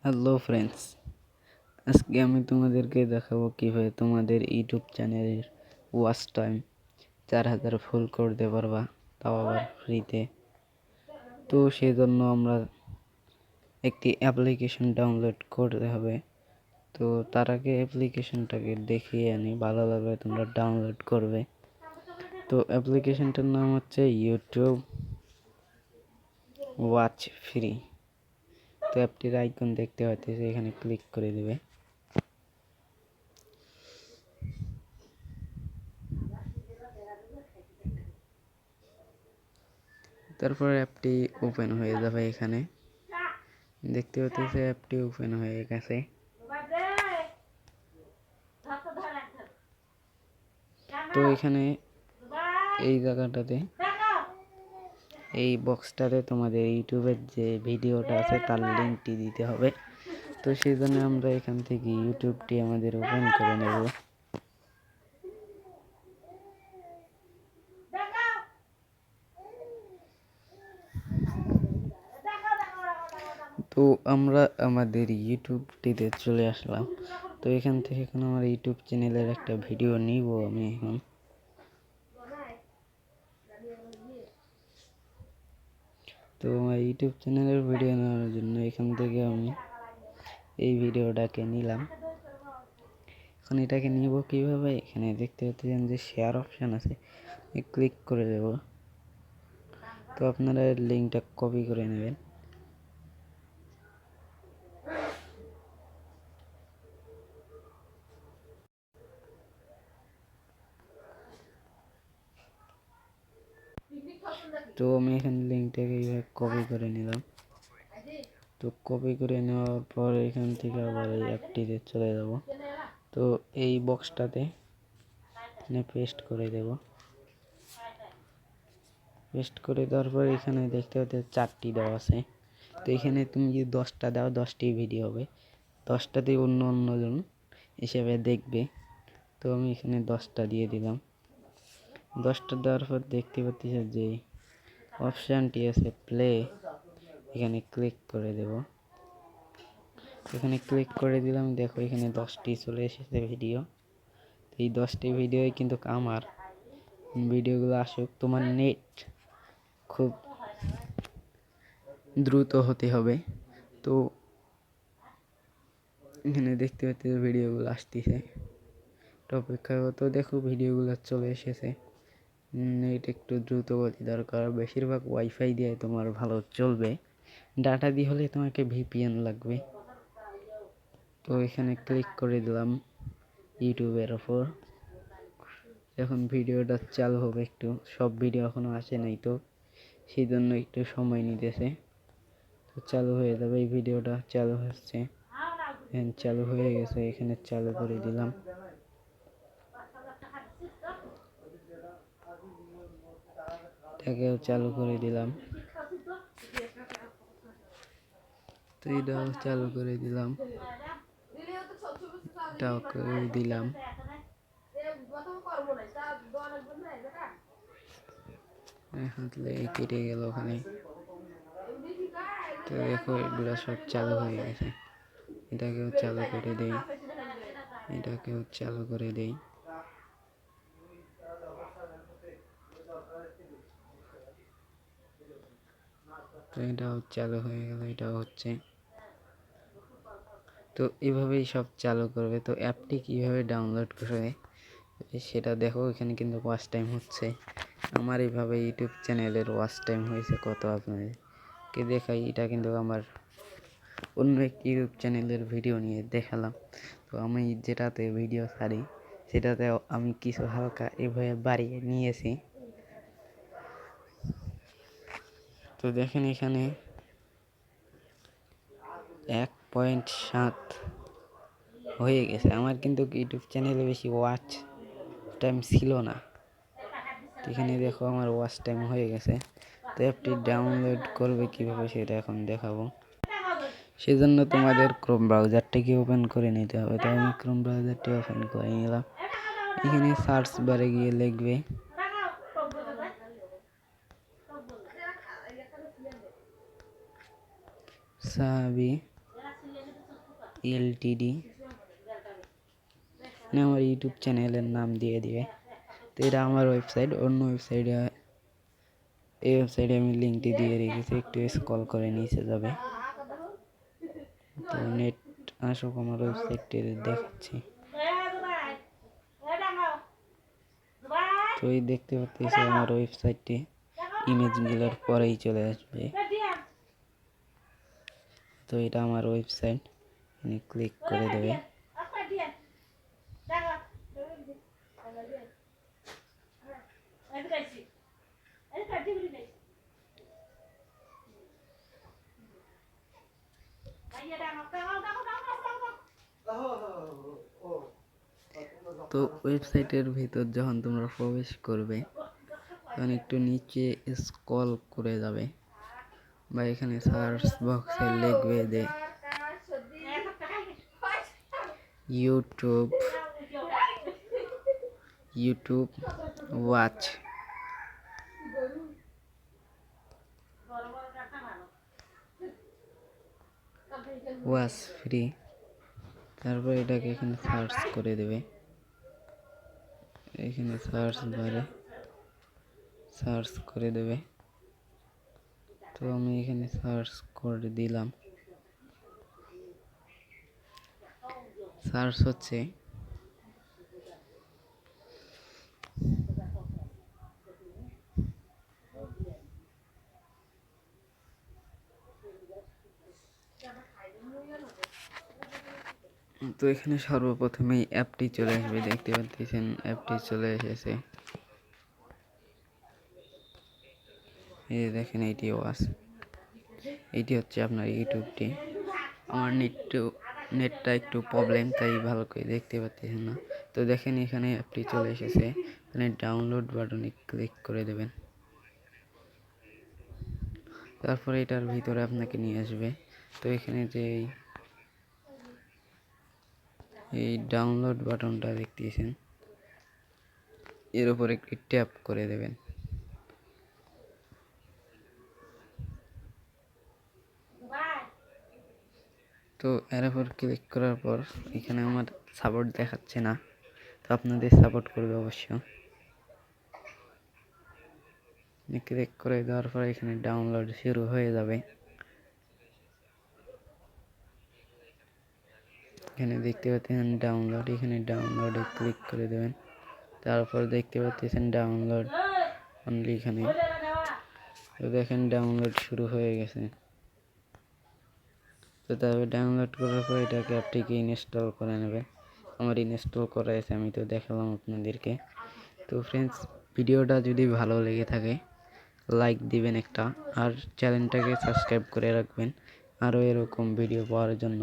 Hello friends, আজকে আমি তোমাদেরকে দেখাবো কিভাবে তোমাদের ইউটিউব চ্যানেলের ওয়াচ টাইম 4000 ফুল করতে পারবা, তাও আবার ফ্রিতে। তো সেই জন্য আমরা একটি অ্যাপ্লিকেশন ডাউনলোড করতে হবে। তো তার আগে অ্যাপ্লিকেশনটাকে দেখিয়ে আনি, ভালো লাগবে তোমরা ডাউনলোড করবে। তো অ্যাপ্লিকেশনটার নাম হচ্ছে ইউটিউব ওয়াচ ফ্রি। তো অ্যাপটির আইকন দেখতে পাচ্ছি, এখানে ক্লিক করে দেবে। তারপর অ্যাপটি ওপেন হয়ে যাবে। এখানে দেখতে পাচ্ছি অ্যাপটি ওপেন হয়ে গেছে। তো এখানে এই জায়গাটাতে এই বক্সটাতে তোমাদের ইউটিউবের যে ভিডিওটা আছে তার লিঙ্কটি দিতে হবে। তো সেই জন্য আমরা এখান থেকে ইউটিউবটি আমাদের ওপেন করে নেব। তো আমরা আমাদের ইউটিউবটিতে চলে আসলাম। তো এখান থেকে এখন আমার ইউটিউব চ্যানেলের একটা ভিডিও নিব আমি এখন। তো আমার ইউটিউব চ্যানেলের ভিডিও নেওয়ার জন্য এখান থেকে আমি এই ভিডিওটাকে নিলাম। এখন এটাকে নিব কিভাবে, এখানে দেখতে পাচ্ছেন যে শেয়ার অপশান আছে, ক্লিক করে দেব। তো আপনারা লিঙ্কটা কপি করে নেবেন। তো আমি এখানে লিঙ্কটাকে এইভাবে কপি করে নিলাম। তো কপি করে নেওয়ার পর এখান থেকে আবার এই অ্যাপটিতে চলে যাব। তো এই বক্সটাতে পেস্ট করে দেব। পেস্ট করে দেওয়ার পর এখানে দেখতে পাচ্ছি 4টি দেওয়া আছে। তো এখানে তুমি যদি 10টা দাও 10টি ভিডিও হবে, 10টাতে অন্যজন হিসেবে দেখবে। তো আমি এখানে 10টা দিয়ে দিলাম। 10টা দেওয়ার পর দেখতে পাচ্ছি যে অপশানটি আছে প্লে, এখানে ক্লিক করে দেব। এখানে ক্লিক করে দিলাম, দেখো এখানে 10টি চলে এসেছে ভিডিও। এই 10টি ভিডিওই কিন্তু আমার ভিডিওগুলো আসুক, তোমার নেট খুব দ্রুত হতে হবে। তো এখানে দেখতে পাচ্ছি ভিডিওগুলো আসতেছে, তো অপেক্ষা করতে দেখো ভিডিওগুলো চলে এসেছে। নেট একটু দ্রুত গতি দরকার, বেশিরভাগ ওয়াইফাই দিয়ে তোমার ভালো চলবে, ডাটা দিয়ে হলে তোমাকে ভিপিএন লাগবে। তো এখানে ক্লিক করে দিলাম ইউটিউবের ওপর। এখন ভিডিওটা চালু হবে, একটু সব ভিডিও এখনো আসে নাই, তো সেই জন্য একটু সময় নিতেছে। তো চালু হয়ে যাবে, এই ভিডিওটা চালু হচ্ছে, চালু হয়ে গেছে, এখানে চালু করে দিলাম। এটাকেও চালু করে দিলাম। তো এটাও চালু করে দিলাম, এটাও করে দিলাম। কেটে গেল ওখানে। তো দেখো এগুলো সব চালু হয়ে গেছে। এটাকেও চালু করে দেই, এটাকেও চালু করে দেই। তো এটাও চালু হয়ে গেল, এটাও হচ্ছে। তো এভাবেই সব চালু করবে। তো অ্যাপটি কিভাবে ডাউনলোড করবে সেটা দেখো, এখানে কিন্তু ওয়াচ টাইম হচ্ছে। আমার এইভাবে ইউটিউব চ্যানেলের ওয়াচ টাইম হয়েছে কত আপনাদেরকে দেখাই। এটা কিন্তু আমার অন্য একটি ইউটিউব চ্যানেলের ভিডিও নিয়ে দেখালাম। তো আমি যেটাতে ভিডিও ছাড়ি সেটাতে আমি কিছু হালকা এভাবে বাড়িয়ে নিয়েছি। তো দেখেন এখানে 1.7 হয়ে গেছে। আমার কিন্তু ইউটিউব চ্যানেলে বেশি ওয়াচ টাইম ছিল না। এখানে দেখো আমার ওয়াচ টাইম হয়ে গেছে। তো অ্যাপটি ডাউনলোড করবে কিভাবে সেটা এখন দেখাবো। সেজন্য তোমাদের ক্রোম ব্রাউজারটাকে ওপেন করে নিতে হবে। তো আমি ক্রোম ব্রাউজারটি ওপেন করে নিলাম। এখানে সার্চ বারে গিয়ে লিখবে সাবি এলটিডি, আমার ইউটিউব চ্যানেলের নাম দিয়ে দিবে। তো এটা আমার ওয়েবসাইট। অন্য ওয়েবসাইটে, এই ওয়েবসাইটে আমি লিঙ্কটি দিয়ে রেখেছি, একটু স্ক্রল করে নিচে যাবে। তো নেট আসুক, আমার ওয়েবসাইটটি দেখাচ্ছি। তো এই দেখতে পাচ্ছি আমার ওয়েবসাইটটি ইমেজগুলোর পরেই চলে আসবে। তো এটা আমার ওয়েবসাইট, ক্লিক করে দেবে। তো ওয়েবসাইটের ভিতর যখন তোমরা প্রবেশ করবে তখন একটু নিচে স্ক্রল করে যাবে, বা এখানে সার্চ বক্সে লিখবে যে ইউটিউব ওয়াচ ফ্রি। তারপর এটাকে এখানে সার্চ করে দেবে, এখানে সার্চ বারে সার্চ করে দেবে। তো আমি এখানে সার্চ করে দিলাম, সার্চ হচ্ছে। তো এখানে সর্বপ্রথমেই অ্যাপটি চলে আসবে, দেখতে পাচ্ছেন অ্যাপটি চলে এসেছে। এই দেখেন এইটি ওয়াচ, এইটি হচ্ছে আপনার ইউটিউবটি। আমার নেটটা একটু প্রবলেম, তাই ভালো করে দেখতে পাচ্ছেন না। তো দেখেন এখানে অ্যাপটি চলে এসেছে, এখানে ডাউনলোড বাটনে ক্লিক করে দেবেন। তারপরে এটার ভিতরে আপনাকে নিয়ে আসবে। তো এখানে যে এই ডাউনলোড বাটনটা দেখতেছেন, এর উপর একটি ট্যাপ করে দেবেন। তো এর উপর ক্লিক করার পর এখানে আমার সাপোর্ট দেখাচ্ছে না, তো আপনাদের সাপোর্ট করবে অবশ্য। ক্লিক করে দেওয়ার পর এখানে ডাউনলোড শুরু হয়ে যাবে। এখানে দেখতে পাচ্ছেন ডাউনলোড, এখানে ডাউনলোডে ক্লিক করে দেবেন। তারপর দেখতে পাচ্ছেন ডাউনলোড অনলি এখানে। তো দেখেন ডাউনলোড শুরু হয়ে গেছে। তো তারপর ডাউনলোড করার পর এটাকে অ্যাপটিকে ইনস্টল করে নেবেন। আমার ইনস্টল করা আছে, আমি তো দেখালাম আপনাদেরকে। তো ফ্রেন্ডস, ভিডিওটা যদি ভালো লেগে থাকে লাইক দিবেন একটা, আর চ্যানেলটাকে সাবস্ক্রাইব করে রাখবেন আরও এরকম ভিডিও পাওয়ার জন্য।